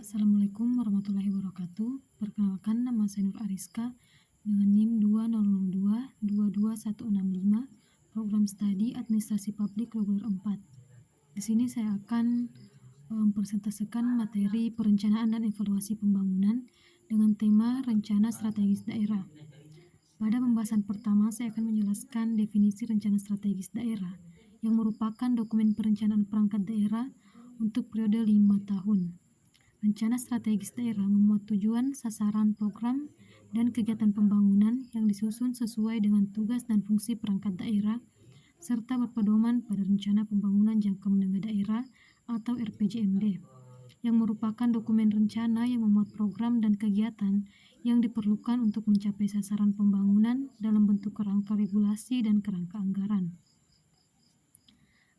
Assalamualaikum warahmatullahi wabarakatuh. Perkenalkan, nama saya Nur Ariska dengan NIM 202022165, Program Studi Administrasi Publik Reguler 4. Di sini saya akan mempresentasikan materi perencanaan dan evaluasi pembangunan dengan tema rencana strategis daerah. Pada pembahasan pertama, saya akan menjelaskan definisi rencana strategis daerah yang merupakan dokumen perencanaan perangkat daerah untuk periode 5 tahun. Rencana strategis daerah memuat tujuan, sasaran, program, dan kegiatan pembangunan yang disusun sesuai dengan tugas dan fungsi perangkat daerah, serta berpedoman pada rencana pembangunan jangka menengah daerah atau RPJMD, yang merupakan dokumen rencana yang memuat program dan kegiatan yang diperlukan untuk mencapai sasaran pembangunan dalam bentuk kerangka regulasi dan kerangka anggaran.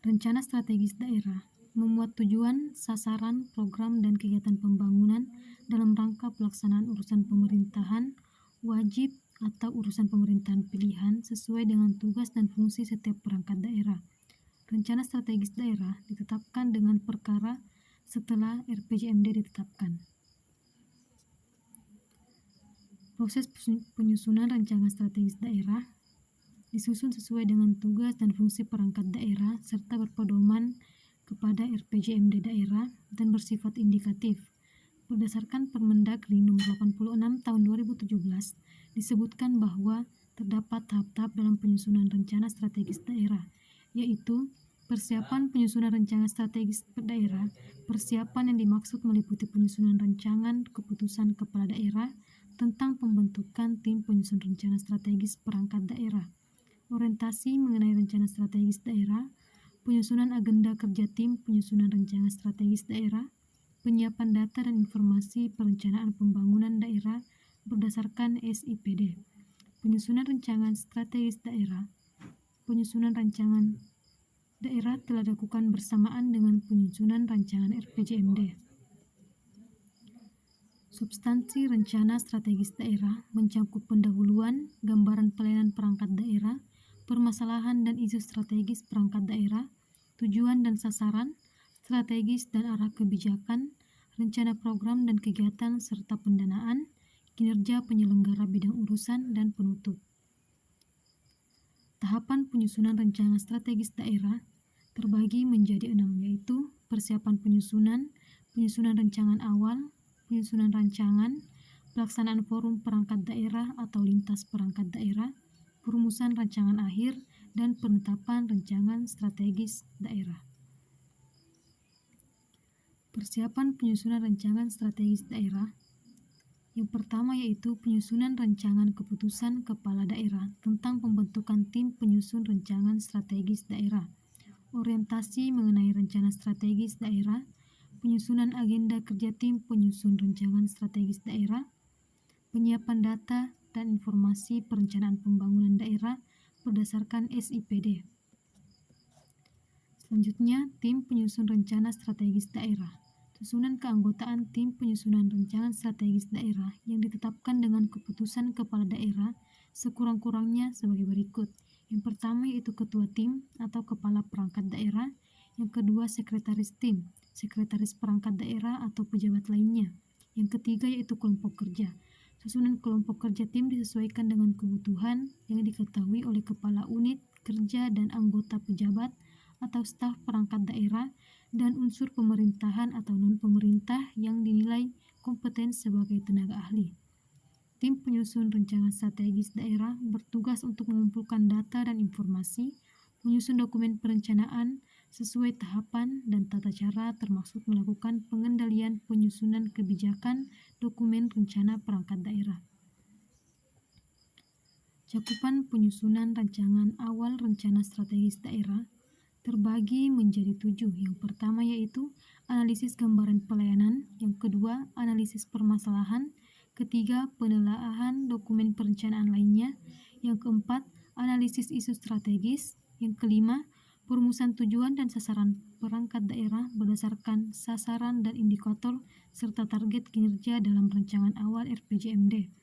Rencana strategis daerah memuat tujuan, sasaran, program, dan kegiatan pembangunan dalam rangka pelaksanaan urusan pemerintahan, wajib atau urusan pemerintahan pilihan sesuai dengan tugas dan fungsi setiap perangkat daerah. Rencana strategis daerah ditetapkan dengan perkara setelah RPJMD ditetapkan. Proses penyusunan rancangan strategis daerah disusun sesuai dengan tugas dan fungsi perangkat daerah serta berpedoman kepada RPJMD daerah dan bersifat indikatif. Berdasarkan Permendagri Nomor 86 Tahun 2017, disebutkan bahwa terdapat tahap-tahap dalam penyusunan rencana strategis daerah, yaitu persiapan penyusunan rencana strategis daerah. Persiapan yang dimaksud meliputi penyusunan rancangan keputusan kepala daerah tentang pembentukan tim penyusun rencana strategis perangkat daerah, orientasi mengenai rencana strategis daerah, penyusunan agenda kerja tim penyusunan rencana strategis daerah, penyiapan data dan informasi perencanaan pembangunan daerah berdasarkan SIPD, penyusunan rancangan strategis daerah. Penyusunan rancangan daerah telah dilakukan bersamaan dengan penyusunan rancangan RPJMD. Substansi rencana strategis daerah mencakup pendahuluan, gambaran pelayanan perangkat daerah, permasalahan dan isu strategis perangkat daerah, tujuan dan sasaran, strategis dan arah kebijakan, rencana program dan kegiatan serta pendanaan, kinerja penyelenggara bidang urusan, dan penutup. Tahapan penyusunan rencana strategis daerah terbagi menjadi 6, yaitu persiapan penyusunan, penyusunan rancangan awal, penyusunan rancangan, pelaksanaan forum perangkat daerah atau lintas perangkat daerah, perumusan rancangan akhir, dan penetapan rancangan strategis daerah. Persiapan penyusunan rancangan strategis daerah. Yang pertama yaitu penyusunan rancangan keputusan kepala daerah tentang pembentukan tim penyusun rancangan strategis daerah, orientasi mengenai rencana strategis daerah, penyusunan agenda kerja tim penyusun rancangan strategis daerah, penyiapan data dan informasi perencanaan pembangunan daerah berdasarkan SIPD. Selanjutnya, tim penyusun rencana strategis daerah. Susunan keanggotaan tim penyusunan rancangan strategis daerah yang ditetapkan dengan keputusan kepala daerah sekurang-kurangnya sebagai berikut. Yang pertama yaitu ketua tim atau kepala perangkat daerah. Yang kedua sekretaris tim, sekretaris perangkat daerah atau pejabat lainnya. Yang ketiga yaitu kelompok kerja. Susunan kelompok kerja tim disesuaikan dengan kebutuhan yang diketahui oleh kepala unit kerja dan anggota pejabat atau staf perangkat daerah dan unsur pemerintahan atau non-pemerintah yang dinilai kompeten sebagai tenaga ahli. Tim penyusun rencana strategis daerah bertugas untuk mengumpulkan data dan informasi, menyusun dokumen perencanaan sesuai tahapan dan tata cara termasuk melakukan pengendalian penyusunan kebijakan dokumen rencana perangkat daerah. Cakupan penyusunan rancangan awal rencana strategis daerah terbagi menjadi 7. Yang pertama yaitu analisis gambaran pelayanan, yang kedua analisis permasalahan, ketiga penelaahan dokumen perencanaan lainnya, yang keempat analisis isu strategis, yang kelima perumusan tujuan dan sasaran perangkat daerah berdasarkan sasaran dan indikator serta target kinerja dalam rancangan awal RPJMD.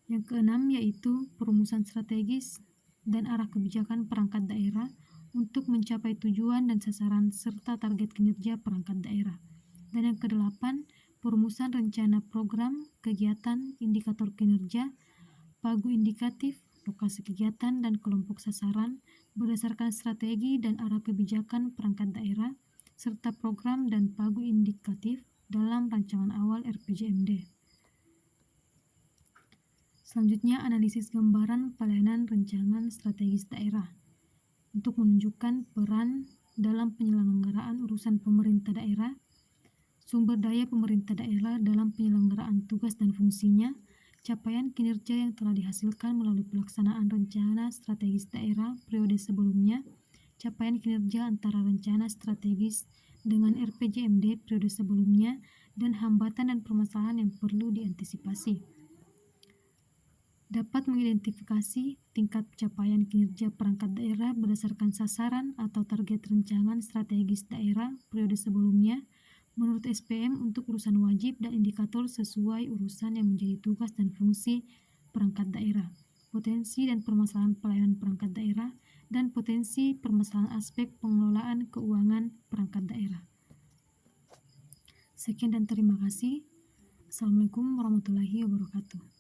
Yang keenam yaitu perumusan strategis dan arah kebijakan perangkat daerah untuk mencapai tujuan dan sasaran serta target kinerja perangkat daerah. Dan yang kedelapan, perumusan rencana program, kegiatan, indikator kinerja, pagu indikatif, lokasi kegiatan, dan kelompok sasaran berdasarkan strategi dan arah kebijakan perangkat daerah, serta program dan pagu indikatif dalam rancangan awal RPJMD. Selanjutnya, analisis gambaran pelayanan rancangan strategis daerah untuk menunjukkan peran dalam penyelenggaraan urusan pemerintah daerah, sumber daya pemerintah daerah dalam penyelenggaraan tugas dan fungsinya, capaian kinerja yang telah dihasilkan melalui pelaksanaan rencana strategis daerah periode sebelumnya, capaian kinerja antara rencana strategis dengan RPJMD periode sebelumnya, dan hambatan dan permasalahan yang perlu diantisipasi. Dapat mengidentifikasi tingkat capaian kinerja perangkat daerah berdasarkan sasaran atau target rancangan strategis daerah periode sebelumnya menurut SPM untuk urusan wajib dan indikator sesuai urusan yang menjadi tugas dan fungsi perangkat daerah, potensi dan permasalahan pelayanan perangkat daerah, dan potensi permasalahan aspek pengelolaan keuangan perangkat daerah. Sekian dan terima kasih. Assalamualaikum warahmatullahi wabarakatuh.